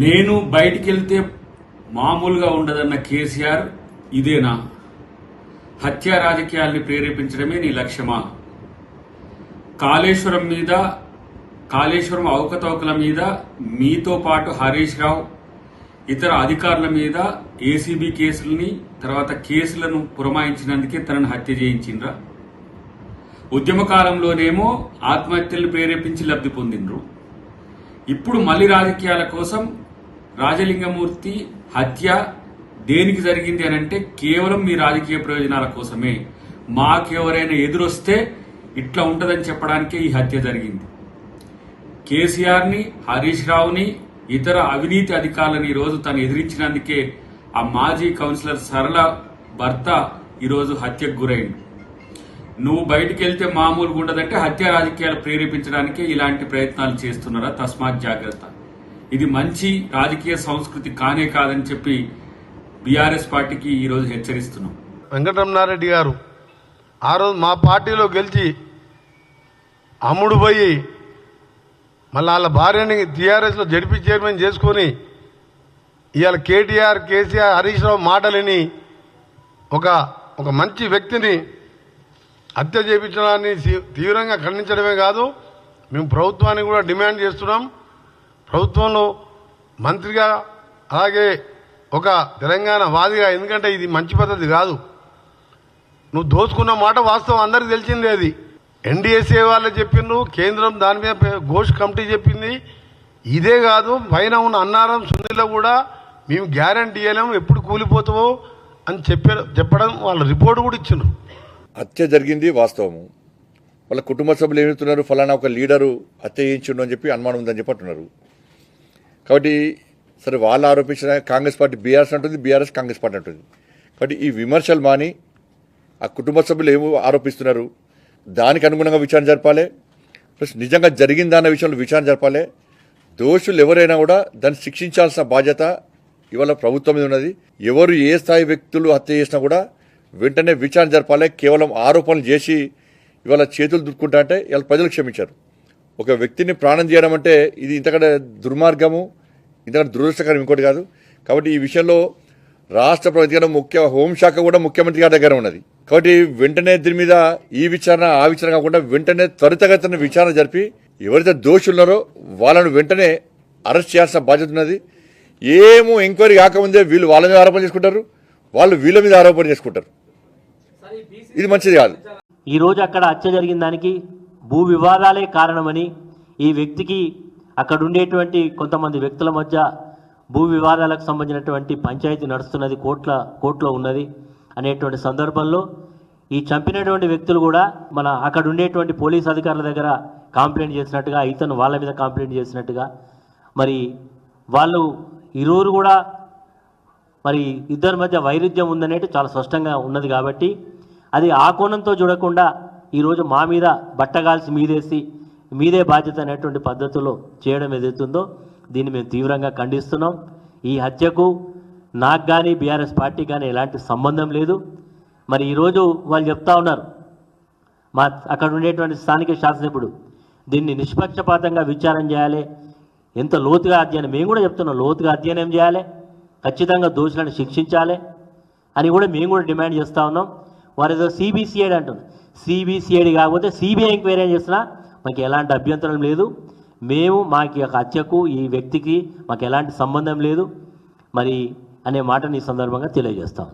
నేను బయటికి వెళ్తే మామూలుగా ఉండదన్న కేసీఆర్ ఇదేనా? హత్యా రాజకీయాల్ని ప్రేరేపించడమే నీ లక్ష్యమా? కాళేశ్వరం అవకతవకల మీద మీతో పాటు హరీష్ రావు ఇతర అధికారుల మీద ఏసీబీ కేసుల్ని తర్వాత కేసులను పురమాయించినందుకే తనను హత్య చేయించిండ్రా? ఉద్యమకాలంలోనేమో ఆత్మహత్యలను ప్రేరేపించి లబ్ధి పొందిండ్రు. ఇప్పుడు మళ్లీ రాజకీయాల కోసం రాజలింగమూర్తి హత్య దేనికి జరిగింది అనంటే కేవలం మీ రాజకీయ ప్రయోజనాల కోసమే. మాకెవరైనా ఎదురొస్తే ఇట్లా ఉంటదని చెప్పడానికే ఈ హత్య జరిగింది. కేసీఆర్ ని, హరీష్ రావుని, ఇతర అవినీతి అధికారులను ఈరోజు తను ఎదిరించినందుకే ఆ మాజీ కౌన్సిలర్ సరళ భర్త ఈరోజు హత్యకు గురైంది. నువ్వు బయటికి వెళ్తే మామూలుగా ఉండదంటే హత్య రాజకీయాలు ప్రేరేపించడానికే ఇలాంటి ప్రయత్నాలు చేస్తున్నారా? తస్మాత్ జాగ్రత్త. ఇది మంచి రాజకీయ సంస్కృతి కానే కాదని చెప్పి బీఆర్ఎస్ పార్టీకి ఈరోజు హెచ్చరిస్తున్నాం. వెంకటరమణారెడ్డి గారు ఆ రోజు మా పార్టీలో గెలిచి అమ్ముడు పోయి మళ్ళీ వాళ్ళ భార్యని టీఆర్ఎస్లో జడ్పీ చైర్మన్ చేసుకొని ఇవాళ కేటీఆర్, కేసీఆర్, హరీష్ రావు మాటలని ఒక మంచి వ్యక్తిని హత్య చేయించడాన్ని తీవ్రంగా ఖండించడమే కాదు, మేము ప్రభుత్వాన్ని కూడా డిమాండ్ చేస్తున్నాం. ప్రభుత్వంలో మంత్రిగా అలాగే ఒక తెలంగాణ వాదిగా, ఎందుకంటే ఇది మంచి పద్ధతి కాదు. నువ్వు దోచుకున్న మాట వాస్తవం అందరికీ తెలిసిందే. అది ఎన్డీఎస్ఏ వాళ్ళే చెప్పిండ్రు, కేంద్రం దాని మీద ఘోష్ కమిటీ చెప్పింది. ఇదే కాదు, పైన ఉన్న అన్నారం సుందీలో కూడా మేము గ్యారంటీ ఇవ్వలేము, ఎప్పుడు కూలిపోతావో అని చెప్పడం వాళ్ళ రిపోర్ట్ కూడా ఇచ్చిండ్రు. హత్య జరిగింది వాస్తవము. వాళ్ళ కుటుంబ సభ్యులు ఏమవుతున్నారు, ఫలానా ఒక లీడరు హత్య చేయించిండు అని చెప్పి అనుమానం ఉందని చెప్పి అంటున్నారు. కాబట్టి సరే, వాళ్ళు ఆరోపించిన కాంగ్రెస్ పార్టీ బీఆర్ఎస్ అంటుంది, బీఆర్ఎస్ కాంగ్రెస్ పార్టీ అంటుంది. కాబట్టి ఈ విమర్శలు మాని ఆ కుటుంబ సభ్యులు ఏమో ఆరోపిస్తున్నారు దానికి అనుగుణంగా విచారణ జరపాలి. ప్లస్ నిజంగా జరిగిందా అన్న విషయంలో విచారణ జరపాలి. దోషులు ఎవరైనా కూడా దాన్ని శిక్షించాల్సిన బాధ్యత ఇవాళ ప్రభుత్వం మీద ఉన్నది. ఎవరు ఏ స్థాయి వ్యక్తులు హత్య చేసినా కూడా వెంటనే విచారణ జరపాలి. కేవలం ఆరోపణలు చేసి ఇవాళ చేతులు దుక్కుంటా అంటే ఇవాళ ప్రజలు క్షమించారు. ఒక వ్యక్తిని ప్రాణం చేయడం అంటే ఇది ఇంతకంటే దుర్మార్గము, ఇంతకంటే దురదృష్టకరం ఇంకోటి కాదు. కాబట్టి ఈ విషయంలో రాష్ట్ర ప్రభుత్వం హోంశాఖ కూడా ముఖ్యమంత్రి గారి దగ్గర ఉన్నది. కాబట్టి వెంటనే దీని మీద ఈ విచారణ ఆ విచారణ కాకుండా వెంటనే త్వరితగతిన విచారణ జరిపి ఎవరైతే దోషులున్నారో వాళ్ళను వెంటనే అరెస్ట్ చేయాల్సిన బాధ్యత ఉన్నది. ఏమో ఎంక్వైరీ కాకముందే వీళ్ళు వాళ్ళ మీద ఆరోపణ చేసుకుంటారు, వాళ్ళు వీళ్ళ మీద ఆరోపణ చేసుకుంటారు. ఇది మంచిది కాదు. ఈ రోజు అక్కడ హత్య జరిగిన దానికి భూ వివాదాలే కారణమని, ఈ వ్యక్తికి అక్కడ ఉండేటువంటి కొంతమంది వ్యక్తుల మధ్య భూ వివాదాలకు సంబంధించినటువంటి పంచాయతీ నడుస్తున్నది, కోర్టులో ఉన్నది అనేటువంటి సందర్భంలో ఈ చంపినటువంటి వ్యక్తులు కూడా అక్కడ ఉండేటువంటి పోలీస్ అధికారుల దగ్గర కంప్లైంట్ చేసినట్టుగా, ఇతను వాళ్ళ మీద కంప్లైంట్ చేసినట్టుగా, మరి వాళ్ళు ఇరువురు కూడా మరి ఇద్దరి మధ్య వైరుధ్యం ఉందనేది చాలా స్పష్టంగా ఉన్నది. కాబట్టి అది ఆ కోణంతో చూడకుండా ఈరోజు మా మీద బట్టగాల్సి మీదేసి మీదే బాధ్యత అనేటువంటి పద్ధతుల్లో చేయడం ఏదైతుందో దీన్ని మేము తీవ్రంగా ఖండిస్తున్నాం. ఈ హత్యకు నాకు కానీ బీఆర్ఎస్ పార్టీ కానీ ఎలాంటి సంబంధం లేదు. మరి ఈరోజు వాళ్ళు చెప్తా ఉన్నారు, అక్కడ ఉండేటువంటి స్థానిక శాసనసభ్యుడు దీన్ని నిష్పక్షపాతంగా విచారణ చేయాలి, ఎంత లోతుగా అధ్యయనం, మేము కూడా చెప్తున్నాం లోతుగా అధ్యయనం చేయాలి, ఖచ్చితంగా దోషులను శిక్షించాలి అని కూడా మేము కూడా డిమాండ్ చేస్తూ ఉన్నాం. వారు ఏదో సిబిసిఐడి అంటున్నారు, సిబిసిఐడి కాకపోతే సిబిఐ ఎంక్వైరీ చేసినా మాకు ఎలాంటి అభ్యంతరం లేదు. మాకు యొక్క హత్యకు ఈ వ్యక్తికి మాకు ఎలాంటి సంబంధం లేదు మరి అనే మాటని ఈ సందర్భంగా తెలియజేస్తాం.